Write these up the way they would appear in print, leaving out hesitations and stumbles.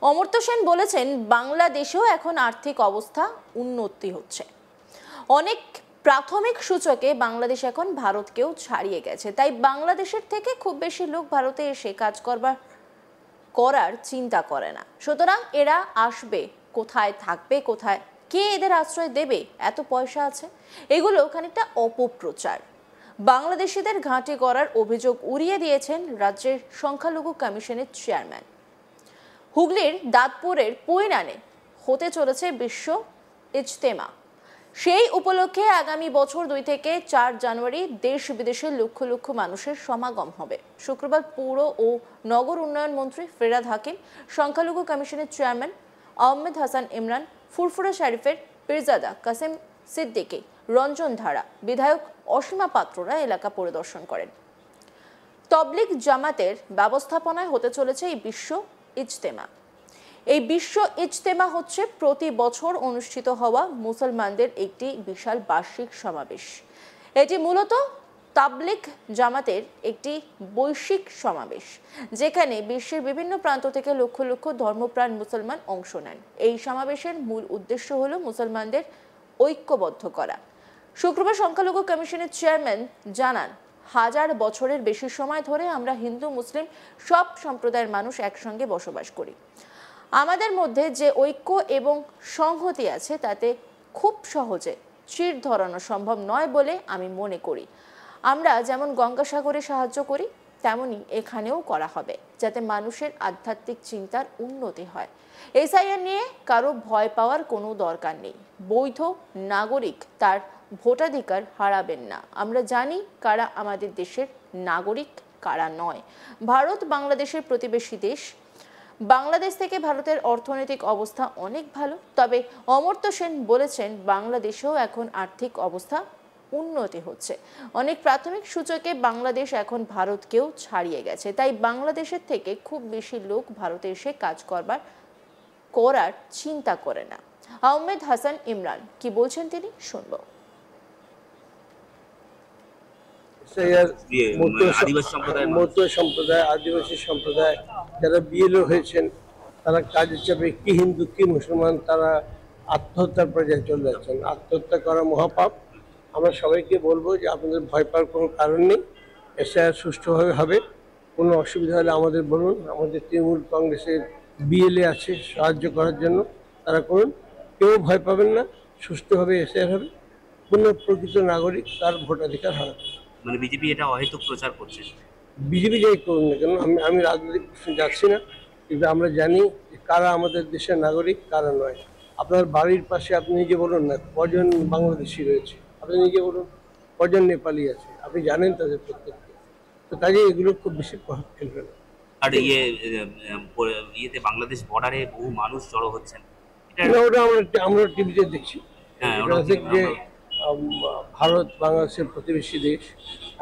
অমর্ত্য সেন বলেছেন, বাংলাদেশেও এখন আর্থিক অবস্থা উন্নতি হচ্ছে। অনেক প্রাথমিক সূচকে বাংলাদেশ এখন ভারতকেও ছাড়িয়ে গেছে, তাই বাংলাদেশের থেকে খুব বেশি লোক ভারতে এসে কাজ করার চিন্তা করে না। সুতরাং এরা আসবে কোথায়, থাকবে কোথায়, কে এদের আশ্রয় দেবে, এত পয়সা আছে, এগুলো খানিকটা অপপ্রচার। বাংলাদেশিদের ঘাঁটি করার অভিযোগ উড়িয়ে দিয়েছেন রাজ্যের সংখ্যালঘু কমিশনের চেয়ারম্যান। হুগলির দাঁতপুরের পৈরানে হতে চলেছে বিশ্ব ইজতেমা। সেই উপলক্ষে আগামী বছর 2 থেকে 4 জানুয়ারি দেশ বিদেশের লক্ষ লক্ষ মানুষের সমাগম হবে। শুক্রবার পৌর ও নগর উন্নয়ন মন্ত্রী ফিরহাদ হাকিম, সংখ্যালঘু কমিশনের চেয়ারম্যান আহমেদ হাসান ইমরান, ফুরফুরা শরীফের পীরজাদা কাসেম সিদ্দিকী, রঞ্জন ধারা, বিধায়ক অসীমা পাত্ররা এলাকা পরিদর্শন করেন। তবলিগ জামাতের ব্যবস্থাপনায় হতে চলেছে এই বিশ্ব ইজতেমা। এই বিশ্ব ইজতেমা হচ্ছে প্রতি বছর অনুষ্ঠিত হওয়া মুসলমানদের একটি বিশাল বার্ষিক সমাবেশ। এটি মূলত তাবলিগ জামাতের একটি বৈশ্বিক সমাবেশ, যেখানে বিশ্বের বিভিন্ন প্রান্ত থেকে লক্ষ লক্ষ ধর্মপ্রাণ মুসলমান অংশ নেন। এই সমাবেশের মূল উদ্দেশ্য হলো মুসলমানদের ঐক্যবদ্ধ করা। শুক্রবার সংখ্যালঘু কমিশনের চেয়ারম্যান জানান, 1000 বছরের বেশি সময় ধরে আমরা হিন্দু মুসলিম সব সম্প্রদায়ের মানুষ একসঙ্গে বসবাস করি। আমাদের মধ্যে যে ঐক্য এবং সংহতি আছে তাতে খুব সহজে চির ধরানো সম্ভব নয় বলে আমি মনে করি। আমরা যেমন গঙ্গাসাগরে সাহায্য করি, তেমনি এখানেও করা হবে, যাতে মানুষের আধ্যাত্মিক চিন্তার উন্নতি হয়। এসআইআর নিয়ে কারো ভয় পাওয়ার কোনো দরকার নেই। বৈধ নাগরিক তার ভোটাধিকার হারাবেন না। আমরা জানি কারা আমাদের দেশের নাগরিক, কারা নয়। ভারত বাংলাদেশের প্রতিবেশী দেশ। বাংলাদেশ থেকে ভারতের অর্থনৈতিক অবস্থা অনেক ভালো। তবে অমর্ত্য সেন বলেছেন, বাংলাদেশেও এখন আর্থিক অবস্থা উন্নতি হচ্ছে। অনেক প্রাথমিক সূচকে বাংলাদেশ এখন ভারতকেও ছাড়িয়ে গেছে, তাই বাংলাদেশের থেকে খুব বেশি লোক ভারতে এসে কাজ করার চিন্তা করে না। আহমেদ হাসান ইমরান কি বলছেন তিনি শুনবো। আদিবাসী সম্প্রদায় যারা বিএলও হয়েছেন, তারা কাজের চাপে কি হিন্দু কি মুসলমান, তারা আত্মহত্যার পর্যায়ে চলে যাচ্ছেন। আত্মহত্যা করা মহাপাপ। আমরা সবাইকে বলবো যে আপনাদের ভয় পাওয়ার কোনো কারণ নেই। এসআইআর সুষ্ঠুভাবে হবে। কোনো অসুবিধা হলে আমাদের বলুন। আমাদের তৃণমূল কংগ্রেসের বিএলএ আছে সাহায্য করার জন্য, তারা করুন। কেউ ভয় পাবেন না। সুষ্ঠুভাবে এসআইআর হবে। কোনো প্রকৃত নাগরিক তার ভোটাধিকার হারাবে। মানে বিজেপি এটা অহেতুক প্রচার করছে। বিজেপি যাই করুন না কেন, আমি রাজনৈতিক প্রশ্নে যাচ্ছি না, কিন্তু আমরা জানি কারা আমাদের দেশের নাগরিক কারা নয়। আপনার বাড়ির পাশে আপনি নিজে বলুন না কজন বাংলাদেশি রয়েছে, আপনি নিজে বলুন কজন নেপালি আছে, আপনি জানেন তাদের প্রত্যেককে। তো কাজে এগুলো খুব বেশি প্রভাব ফেলবে না। আর ইয়েতে বাংলাদেশ বর্ডারে বহু মানুষ জড়ো হচ্ছেন, ওটা আমরা টিভিতে দেখছি যে ভারত বাংলাদেশের প্রতিবেশী দেশ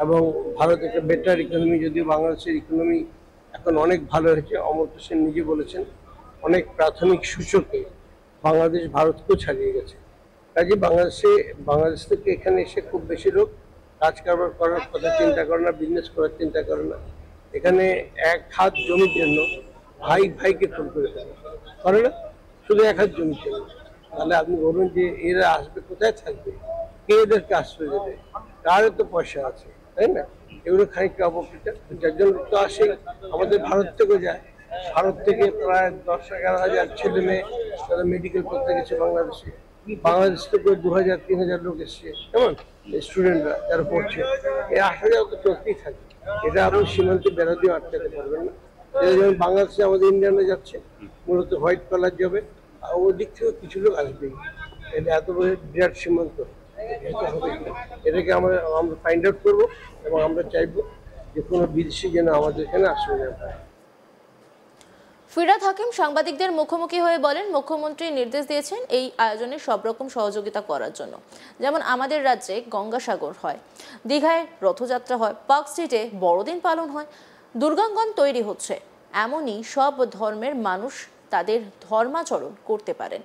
এবং ভারত একটা বেটার ইকোনমি। যদিও বাংলাদেশের ইকোনমি এখন অনেক ভালো হয়েছে। অমর্ত্য সেন নিজে বলেছেন, অনেক প্রাথমিক সূচকে বাংলাদেশ ভারতকেও ছাড়িয়ে গেছে। কাজে বাংলাদেশ থেকে এখানে এসে খুব বেশি লোক কাজ কারবার করার কথা চিন্তা করে না, বিজনেস করার চিন্তা করে না। এখানে 1 হাত জমির জন্য ভাই ভাইকে খুন করে করে না, শুধু 1 হাত জমির জন্য। তাহলে আপনি বলুন যে এরা আসবে কোথায়, থাকবে কে, এদেরকে আশ্রয় দেবে, কার তো পয়সা আছে, তাই না? এগুলো খানিকটা অপপ্রচার। যার জন্য তো আসে, আমাদের ভারত থেকেও যায়। ভারত থেকে প্রায় 10-11 হাজার ছেলে মেয়ে তারা মেডিকেল করতে গেছে বাংলাদেশে। বাংলাদেশ থেকে 2000-3000 লোক এসছে, কেমন স্টুডেন্টরা যারা পড়ছে। এই আসা যাওয়া তো চলতেই থাকে। এটা আপনি সীমান্তে বেড়া দিয়ে আটকাতে পারবেন না। যেমন বাংলাদেশে আমাদের ইন্ডিয়ানে যাচ্ছে মূলত হোয়াইট কালার যাবে, আর ওদিক থেকে কিছু লোক আসবেই। এটা এত বড় বিরাট সীমান্ত, এটাকে আমরা ফাইন্ড আউট করবো এবং আমরা চাইবো যে কোনো বিদেশি যেন আমাদের এখানে আশ্রয় না পায়। ফিরহাদ হাকিম সাংবাদিকদের মুখোমুখি হয়ে বলেন, মুখ্যমন্ত্রী নির্দেশ দিয়েছেন এই আয়োজনে সব রকম সহযোগিতা করার জন্য। যেমন আমাদের রাজ্যে গঙ্গাসাগর হয়, দীঘায় রথযাত্রা হয়, পার্ক স্ট্রিটে বড়দিন পালন হয়, দুর্গাঙ্গন তৈরি হচ্ছে। এমনই সব ধর্মের মানুষ তাদের ধর্মাচরণ করতে পারেন।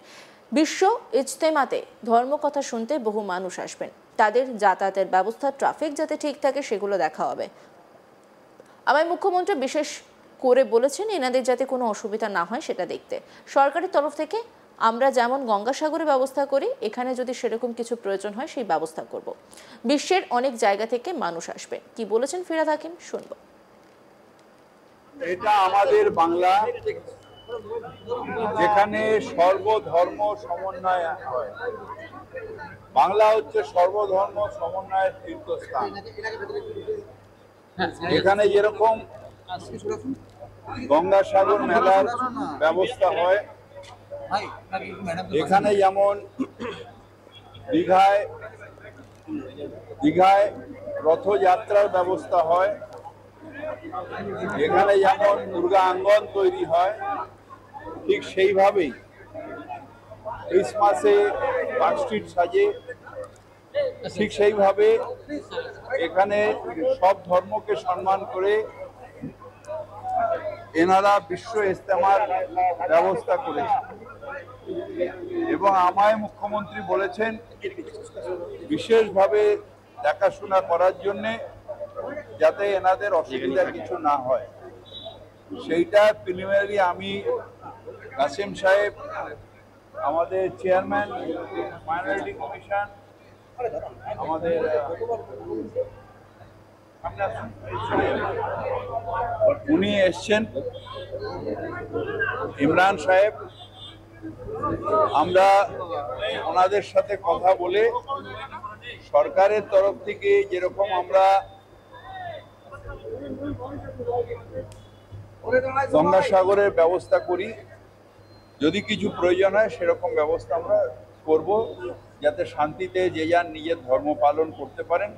বিশ্ব ইজতেমাতে ধর্মকথা শুনতে বহু মানুষ আসবেন। তাদের যাতায়াতের ব্যবস্থা, ট্রাফিক যাতে ঠিক থাকে সেগুলো দেখা হবে। আমায় মুখ্যমন্ত্রী বিশেষ করে বলেছেন এনাদের যাতে কোনো অসুবিধা না হয় সেটা দেখতে। সরকারের তরফ থেকে আমরা যেমন গঙ্গাসাগরে ব্যবস্থা করি, এখানে যদি সেরকম কিছু প্রয়োজন হয় সেই ব্যবস্থা করব। বিশ্বের অনেক জায়গা থেকে মানুষ আসবে। কি বলেছেন ফিরহাদ হাকিম, শুনবো। এটা আমাদের বাংলা, যেখানে সর্বধর্ম সমন্বয় হয়। বাংলা হচ্ছে সর্বধর্ম সমন্বয়ের তীর্থস্থান। এখানে যেরকম গঙ্গাসাগর মেলার ব্যবস্থা হয়, এখানে যেমন দীঘায় রথযাত্রার ব্যবস্থা হয়, এখানে যেমন দুর্গা আঙ্গন তৈরি হয়, ঠিক সেইভাবেই ক্রিসমাসে পার্ক স্ট্রিট সাজে, ঠিক সেইভাবে এখানে সব ধর্মকে সম্মান করে এনারা বিশ্ব ইজতেমার ব্যবস্থা করেছে। এবং আমায় মুখ্যমন্ত্রী বলেছেন বিশেষভাবে দেখাশোনা করার জন্যে, যাতে এনাদের অসুবিধা কিছু না হয়। সেইটা প্রিলিমিনারি আমি কাসেম সাহেব, আমাদের চেয়ারম্যান মাইনরিটি কমিশন, আমাদের উনি এসছেন, ইমরান সাহেব, আমরা ওনাদের সাথে কথা বলে সরকারের তরফ থেকে যেরকম আমরা গঙ্গাসাগরের ব্যবস্থা করি, যদি কিছু প্রয়োজন হয় সেরকম ব্যবস্থা আমরা করব, যাতে শান্তিতে যে যার নিজের ধর্ম পালন করতে পারেন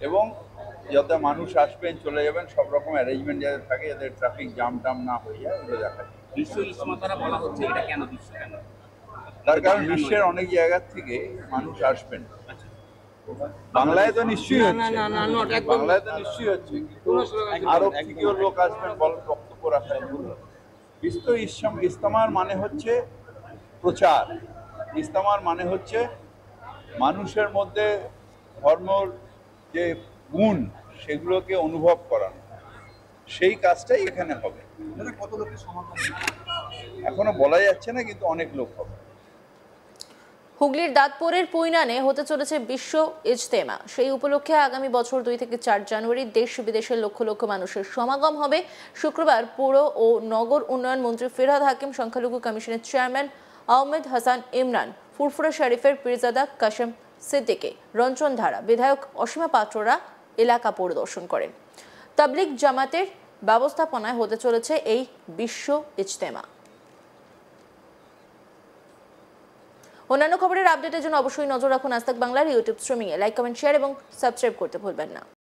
এবং যাতে মানুষ আসবেন চলে যাবেন সব রকম অ্যারেঞ্জমেন্ট যাতে থাকে, যাতে ট্রাফিক জাম টাম না হয়ে যায়, এগুলো দেখা যায়। বিশ্ব ইজতেমা দ্বারা বলা হচ্ছে, এটা কেন বিশ্ব কেন? তার কারণ বিশ্বের অনেক জায়গা থেকে মানুষ আসবেন। বাংলায় তো নিশ্চয়ই হচ্ছে, বাংলায় তো নিশ্চয়ই হচ্ছে, কিন্তু আরব থেকেও লোক আসবেন বক্তব্য রাখার জন্য। বিশ্ব ইজতেমার মানে হচ্ছে প্রচার, ইজতেমার মানে হচ্ছে মানুষের মধ্যে ধর্মর যে গুণ সেগুলোকে অনুভব করানো, সেই কাজটাই এখানে হবে। এখনো বলা যাচ্ছে না, কিন্তু অনেক লোক হবে। হুগলির দাঁতপুরের পুইনানে হতে চলেছে বিশ্ব ইজতেমা। সেই উপলক্ষে আগামী বছর 2 থেকে 4 জানুয়ারি দেশ বিদেশের লক্ষ লক্ষ মানুষের সমাগম হবে। শুক্রবার পৌর ও নগর উন্নয়ন মন্ত্রী ফিরহাদ হাকিম, সংখ্যালঘু কমিশনের চেয়ারম্যান আহমেদ হাসান ইমরান, ফুরফুরা শরীফের পীরজাদা কাশেম সিদ্দিকী, রঞ্জনধারা বিধায়ক অসীমা পাত্ররা এলাকা পরিদর্শন করেন। তাবলিগ জামাতের ব্যবস্থাপনায় হতে চলেছে এই বিশ্ব ইজতেমা। অন্যান্য খবরের আপডেটের জন্য অবশ্যই নজর রাখুন আজ তাক বাংলার ইউটিউব স্ট্রিমিংয়ে। লাইক, কমেন্ট, শেয়ার এবং সাবস্ক্রাইব করতে ভুলবেন না।